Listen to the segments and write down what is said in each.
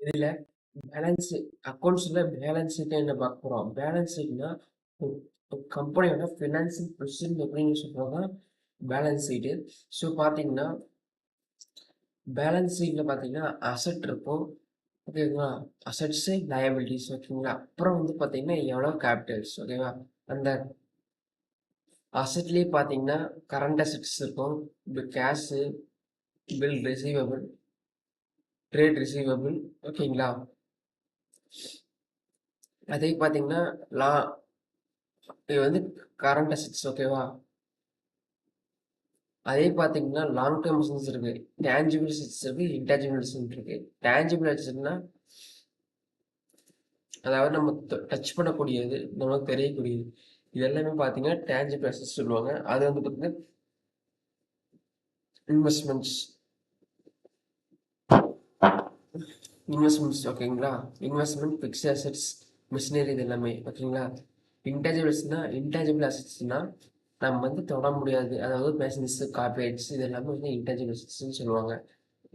இதுல balance அக்கௌண்ட்ஸ்ல balance sheet என்ன பார்க்க போறோம். பேலன்ஸ் ஷீட்னா கம்பெனியோட ஃபினான்சியல் பொசிஷன் எப்படின்னு சொல்றதுதான் பேலன்ஸ் ஷீட்டு. ஸோ பார்த்தீங்கன்னா பேலன்ஸ் ஷீட்ல பார்த்தீங்கன்னா அசெட் இருக்கும், ஓகேங்களா? அசெட்ஸு லயபிலிட்டிஸ், ஓகேங்களா? அப்புறம் வந்து பார்த்தீங்கன்னா எவ்வளோ கேபிட்டல்ஸ், ஓகேவா? அந்த அசெட்லேயே பார்த்தீங்கன்னா கரண்ட் அசெட்ஸ் இருக்கும், cash, bill receivable, trade receivable, ஓகேங்களா? அதே பார்த்தீங்கன்னா லா இது வந்து கரண்ட் அசெட்ஸ், ஓகேவா? அதே பார்த்தீங்கன்னா லாங் டேர்ம் அசெட்ஸ் இருக்கு, டேஞ்சிபிள் அசெட்ஸ் இருக்கு, இன்டாஞ்சிபிள் அசெட்ஸ் இருக்கு. டேஞ்சிபிள் அசெட்ஸ்னா அதாவது நம்ம டச் பண்ணக்கூடியது, நமக்கு தெரியக்கூடியது, இது எல்லாமே பார்த்தீங்கன்னா டேஞ்சிபிள் அசெட்ஸ் சொல்லுவாங்க. அது வந்து பார்த்தீங்கன்னா இன்வெஸ்ட்மெண்ட்ஸ், ஓகேங்களா? இன்வெஸ்ட்மெண்ட், ஃபிக்ஸ்ட் அசெட்ஸ், மிஷினரி, இது எல்லாமே, ஓகேங்களா? இன்டாஞ்சிபிள் அசெட்ஸ்னா நம்ம வந்து தொட முடியாது, அதாவது மெஷின்ஸ், கார்பரேட்ஸ், இது எல்லாமே வந்து இன்டாஞ்சிபிள் அசெட்ஸ்ன்னு சொல்லுவாங்க.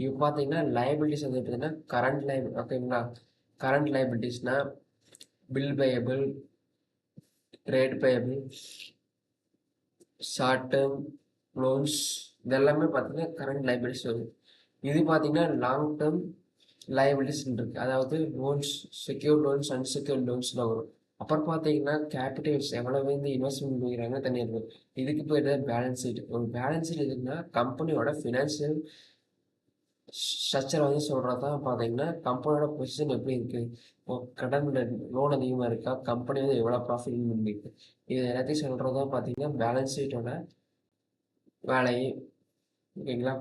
இப்போ பார்த்தீங்கன்னா லயபிலிட்டிஸ் வந்து பார்த்தீங்கன்னா கரண்ட் லைபிள், ஓகேங்களா? கரண்ட் லைபிலிட்டிஸ்னா bill payable, trade payable, short term loans, இதெல்லாமே பார்த்தீங்கன்னா கரண்ட் லைபிலிட்டிஸ் வரும். இது பார்த்தீங்கன்னா லாங் டேர்ம் லைபிலிட்டிஸ் இருக்கு, அதாவது லோன்ஸ், செக்யூர் லோன்ஸ், அன்செக்யூர்ட் லோன்ஸ்லாம் வரும். அப்புறம் பார்த்தீங்கன்னா கேபிட்டல்ஸ் எவ்வளவு வந்து இன்வெஸ்ட்மெண்ட் பண்ணிக்கிறாங்க தனியாக இருக்கும். இதுக்கு பேர் தான் பேலன்ஸ் ஷீட். ஒரு பேலன்ஸ் ஷீட் எதுக்குன்னா கம்பெனியோட ஃபினான்ஷியல் ஸ்ட்ரக்சர் வந்து சொல்கிறது தான் பார்த்தீங்கன்னா கம்பெனியோட பொசிஷன் எப்படி இருக்குது, இப்போ கடன் லோன் அதிகமாக இருக்கா, கம்பெனி வந்து எவ்வளோ ப்ராஃபிட் பண்ணிருக்கு, இது எல்லாத்தையும் சொல்கிறது தான் பார்த்தீங்கன்னா பேலன்ஸ் ஷீட்டோட வேலையே, ஓகேங்களா?